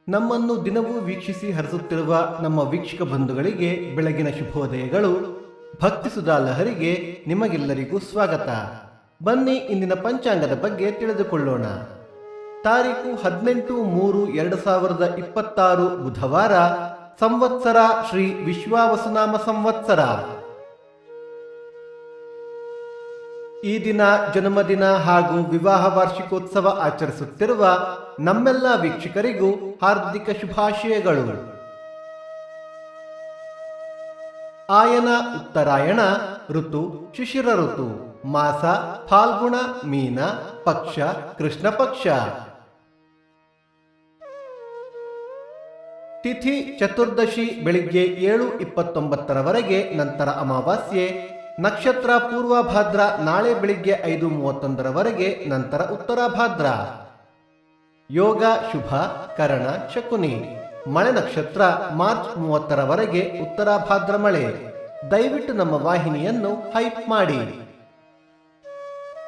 ನಮ್ಮನ್ನು ದಿನವೂ ವೀಕ್ಷಿಸಿ ಹರಿಸುತ್ತಿರುವ ನಮ್ಮ ವೀಕ್ಷಕ ಬಂಧುಗಳಿಗೆ ಬೆಳಗಿನ ಶುಭೋದಯಗಳು. ಭಕ್ತಿ ಸುಧಾ ಲಹರಿಗೆ ನಿಮಗೆಲ್ಲರಿಗೂ ಸ್ವಾಗತ. ಬನ್ನಿ ಇಂದಿನ ಪಂಚಾಂಗದ ಬಗ್ಗೆ ತಿಳಿದುಕೊಳ್ಳೋಣ. ತಾರೀಕು 18/3/2026 ಬುಧವಾರ, ಸಂವತ್ಸರ ಶ್ರೀ ವಿಶ್ವಾವಸುನಾಮ ಸಂವತ್ಸರ. ಈ ದಿನ ಜನ್ಮದಿನ ಹಾಗೂ ವಿವಾಹ ವಾರ್ಷಿಕೋತ್ಸವ ಆಚರಿಸುತ್ತಿರುವ ನಮ್ಮೆಲ್ಲ ವೀಕ್ಷಕರಿಗೂ ಹಾರ್ದಿಕ ಶುಭಾಶಯಗಳು. ಆಯನ ಉತ್ತರಾಯಣ, ಋತು ಶಿಶಿರ ಋತು, ಮಾಸ ಫಾಲ್ಗುಣ ಮೀನ, ಪಕ್ಷ ಕೃಷ್ಣ ಪಕ್ಷ. ತಿಥಿ ಚತುರ್ದಶಿ ಬೆಳಿಗ್ಗೆ 7:29 ನಂತರ ಅಮಾವಾಸ್ಯೆ. ನಕ್ಷತ್ರ ಪೂರ್ವಭಾದ್ರ ನಾಳೆ ಬೆಳಿಗ್ಗೆ 5:31 ನಂತರ ಉತ್ತರಾಭಾದ್ರ. ಯೋಗ ಶುಭ, ಕರಣ ಶಕುನಿ. ಮಳೆ ನಕ್ಷತ್ರ ಮಾರ್ಚ್ 30 ಉತ್ತರಾಭಾದ್ರ ಮಳೆ. ದಯವಿಟ್ಟು ನಮ್ಮ ವಾಹಿನಿಯನ್ನು ಹೈಪ್ ಮಾಡಿ.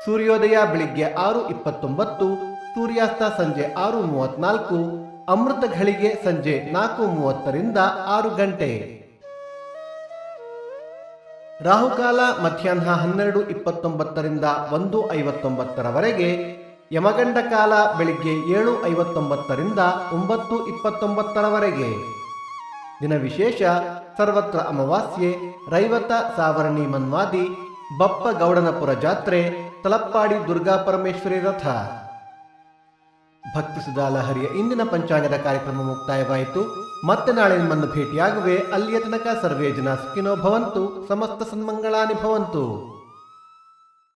ಸೂರ್ಯೋದಯ ಬೆಳಿಗ್ಗೆ 6:29, ಸೂರ್ಯಾಸ್ತ ಸಂಜೆ 6:34, ಅಮೃತ ಘಳಿಗೆ ಸಂಜೆ 4:30 6 ಗಂಟೆ. ರಾಹುಕಾಲ ಮಧ್ಯಾಹ್ನ 12:29 1:59, ಯಮಗಂಡ ಕಾಲ ಬೆಳಿಗ್ಗೆ 7:59 9:29. ದಿನ ವಿಶೇಷ: ಸರ್ವತ್ರ ಅಮಾವಾಸ್ಯೆ, ರೈವತ ಸಾವರ್ಣಿ ಮನ್ವಾದಿ, ಬಪ್ಪ ಗೌಡನಪುರ ಜಾತ್ರೆ, ತಲಪ್ಪಾಡಿ ದುರ್ಗಾ ಪರಮೇಶ್ವರಿ ರಥ. ಭಕ್ತಿ ಸುಧಾ ಲಹರಿಯ ಇಂದಿನ ಪಂಚಾಂಗದ ಕಾರ್ಯಕ್ರಮ ಮುಕ್ತಾಯವಾಯಿತು. ಮತ್ತೆ ನಾಳೆ ನಿಮ್ಮನ್ನು ಭೇಟಿಯಾಗುವೆ. ಅಲ್ಲಿಯ ತನಕ ಸರ್ವೇ ಜನ ಸುಖಿನೋ ಭವಂತು, ಸಮಸ್ತ ಸನ್ಮಂಗಳಾನಿ ಭವಂತು.